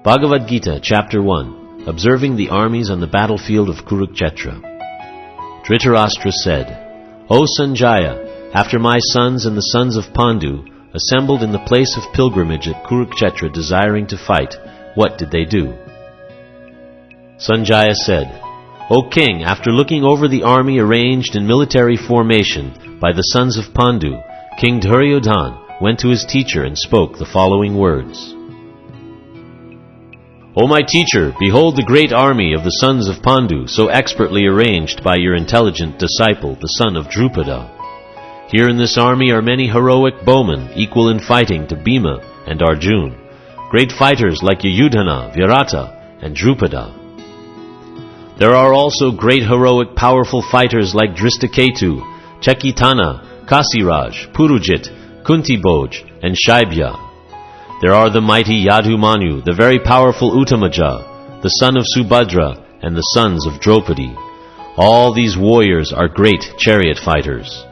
Bhagavad Gita, Chapter 1, Observing the Armies on the Battlefield of Kurukshetra. Dhritarashtra said, O Sanjaya, after my sons and the sons of Pandu assembled in the place of pilgrimage at Kurukshetra desiring to fight, what did they do? Sanjaya said, O king, after looking over the army arranged in military formation by the sons of Pandu, King Duryodhana went to his teacher and spoke the following words. O my teacher, behold the great army of the sons of Pandu, so expertly arranged by your intelligent disciple, the son of Drupada. Here in this army are many heroic bowmen, equal in fighting to Bhima and Arjuna, great fighters like Yudhana, Virata, and Drupada. There are also great heroic powerful fighters like Drishtaketu, Chekitana, Kasiraj, Purujit, Kuntibhoj, and Shaibya. There are the mighty Yadumanu, the very powerful Uttamaja, the son of Subhadra, and the sons of Draupadi. All these warriors are great chariot fighters.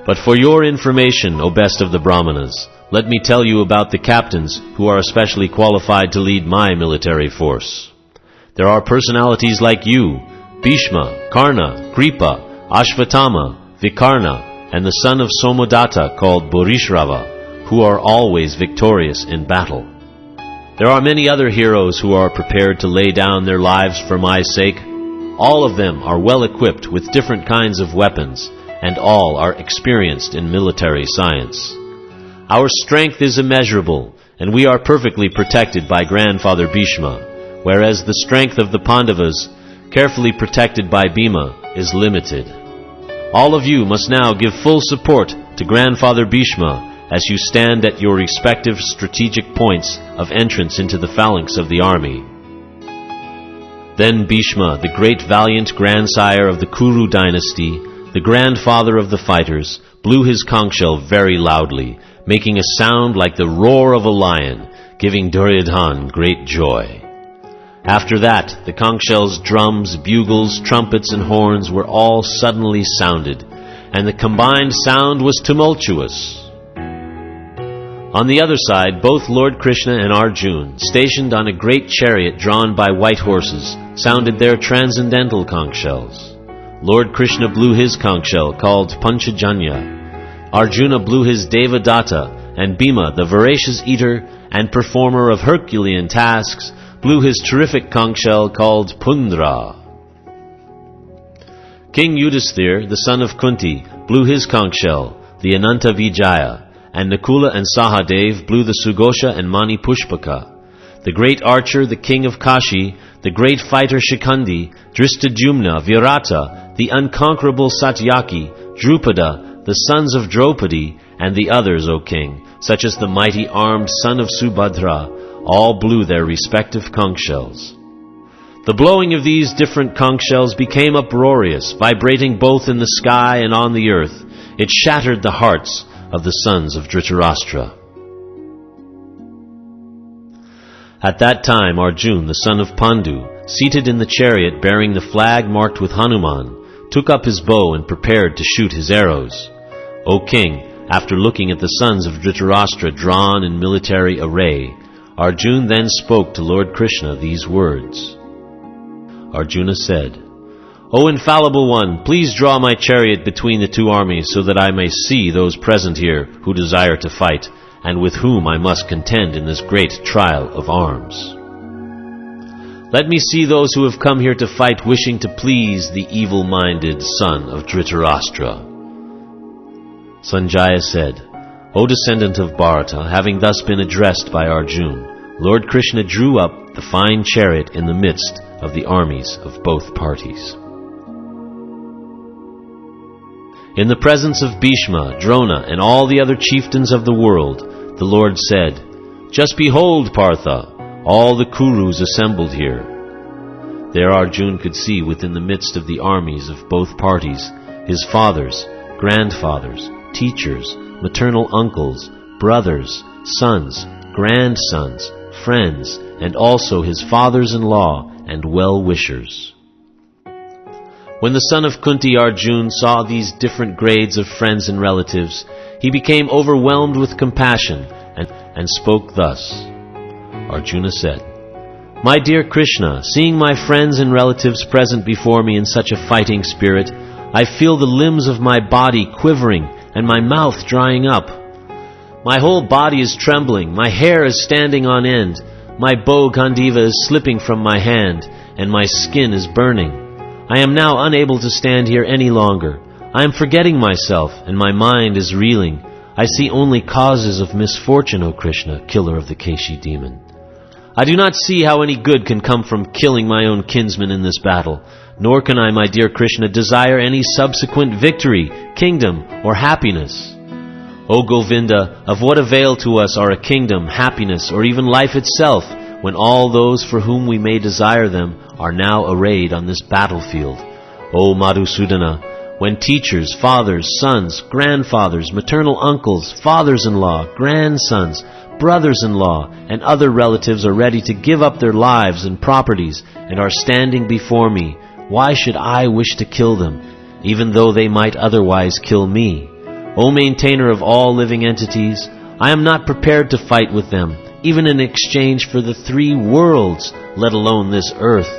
But for your information, O best of the Brahmanas, let me tell you about the captains who are especially qualified to lead my military force. There are personalities like you, Bhishma, Karna, Kripa, Ashvatthama, Vikarna, and the son of Somodatta called Bharishrava, who are always victorious in battle. There are many other heroes who are prepared to lay down their lives for my sake. All of them are well equipped with different kinds of weapons, and all are experienced in military science. Our strength is immeasurable, and we are perfectly protected by grandfather Bhishma, whereas the strength of the Pandavas, carefully protected by Bhima, is limited. All of you must now give full support to grandfather Bhishma as you stand at your respective strategic points of entrance into the phalanx of the army. Then Bhishma, the great valiant grandsire of the Kuru dynasty, the grandfather of the fighters, blew his conch shell very loudly, making a sound like the roar of a lion, giving Duryodhana great joy. After that, the conch shells, drums, bugles, trumpets, and horns were all suddenly sounded, and the combined sound was tumultuous. On the other side, both Lord Krishna and Arjuna, stationed on a great chariot drawn by white horses, sounded their transcendental conch shells. Lord Krishna blew his conch shell, called Panchajanya. Arjuna blew his Devadatta, and Bhima, the voracious eater and performer of Herculean tasks, blew his terrific conch shell, called Pundra. King Yudhisthira, the son of Kunti, blew his conch shell, the Ananta Vijaya, and Nakula and Sahadev blew the Sugosha and Mani Pushpaka. The great archer, the king of Kashi, the great fighter Shikandi, Drishtadyumna, Virata, the unconquerable Satyaki, Drupada, the sons of Draupadi, and the others, O king, such as the mighty armed son of Subhadra, all blew their respective conch shells. The blowing of these different conch shells became uproarious, vibrating both in the sky and on the earth. It shattered the hearts of the sons of Dhritarashtra. At that time Arjuna, the son of Pandu, seated in the chariot bearing the flag marked with Hanuman, took up his bow and prepared to shoot his arrows. O king, after looking at the sons of Dhritarashtra drawn in military array, Arjuna then spoke to Lord Krishna these words. Arjuna said, O infallible one, please draw my chariot between the two armies so that I may see those present here who desire to fight, and with whom I must contend in this great trial of arms. Let me see those who have come here to fight wishing to please the evil-minded son of Dhritarashtra. Sanjaya said, O descendant of Bharata, having thus been addressed by Arjuna, Lord Krishna drew up the fine chariot in the midst of the armies of both parties. In the presence of Bhishma, Drona, and all the other chieftains of the world, the Lord said, Just behold, Partha, all the Kurus assembled here. There Arjuna could see within the midst of the armies of both parties his fathers, grandfathers, teachers, maternal uncles, brothers, sons, grandsons, friends, and also his fathers-in-law and well-wishers. When the son of Kunti Arjuna saw these different grades of friends and relatives, he became overwhelmed with compassion and spoke thus. Arjuna said, My dear Krishna, seeing my friends and relatives present before me in such a fighting spirit, I feel the limbs of my body quivering and my mouth drying up. My whole body is trembling, my hair is standing on end, my bow Gandiva is slipping from my hand, and my skin is burning. I am now unable to stand here any longer. I am forgetting myself, and my mind is reeling. I see only causes of misfortune, O Krishna, killer of the Keshi demon. I do not see how any good can come from killing my own kinsman in this battle, nor can I, my dear Krishna, desire any subsequent victory, kingdom, or happiness. O Govinda, of what avail to us are a kingdom, happiness, or even life itself, when all those for whom we may desire them are now arrayed on this battlefield? O Madhusudana, when teachers, fathers, sons, grandfathers, maternal uncles, fathers-in-law, grandsons, brothers-in-law, and other relatives are ready to give up their lives and properties and are standing before me, why should I wish to kill them, even though they might otherwise kill me? O maintainer of all living entities, I am not prepared to fight with them, even in exchange for the 3 worlds, let alone this earth.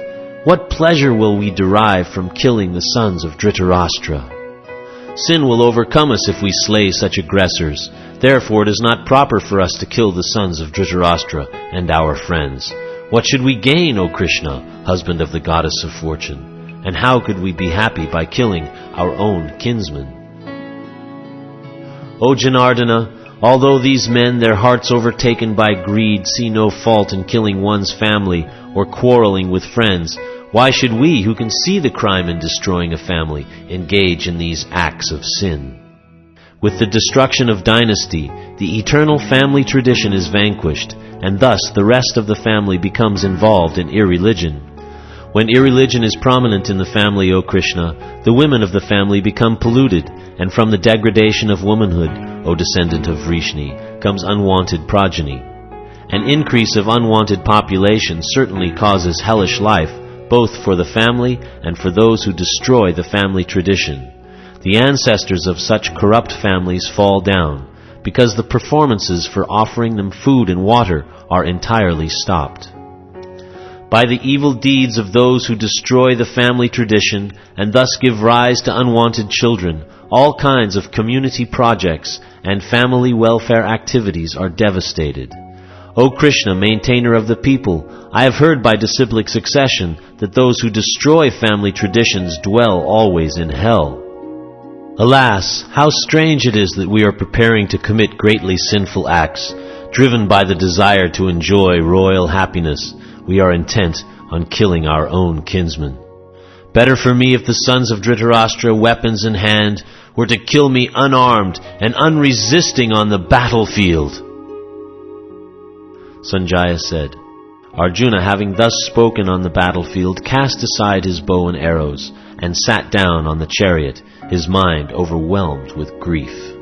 What pleasure will we derive from killing the sons of Dhritarashtra? Sin will overcome us if we slay such aggressors. Therefore it is not proper for us to kill the sons of Dhritarashtra and our friends. What should we gain, O Krishna, husband of the goddess of fortune? And how could we be happy by killing our own kinsmen? O Janardana, although these men, their hearts overtaken by greed, see no fault in killing one's family or quarreling with friends, why should we, who can see the crime in destroying a family, engage in these acts of sin? With the destruction of dynasty, the eternal family tradition is vanquished, and thus the rest of the family becomes involved in irreligion. When irreligion is prominent in the family, O Krishna, the women of the family become polluted, and from the degradation of womanhood, O descendant of Vrishni, comes unwanted progeny. An increase of unwanted population certainly causes hellish life, both for the family and for those who destroy the family tradition. The ancestors of such corrupt families fall down, because the performances for offering them food and water are entirely stopped. By the evil deeds of those who destroy the family tradition and thus give rise to unwanted children, all kinds of community projects and family welfare activities are devastated. O Krishna, maintainer of the people, I have heard by disciplic succession that those who destroy family traditions dwell always in hell. Alas, how strange it is that we are preparing to commit greatly sinful acts. Driven by the desire to enjoy royal happiness, we are intent on killing our own kinsmen. Better for me if the sons of Dhritarashtra, weapons in hand, were to kill me unarmed and unresisting on the battlefield. Sanjaya said, Arjuna, having thus spoken on the battlefield, cast aside his bow and arrows, and sat down on the chariot, his mind overwhelmed with grief.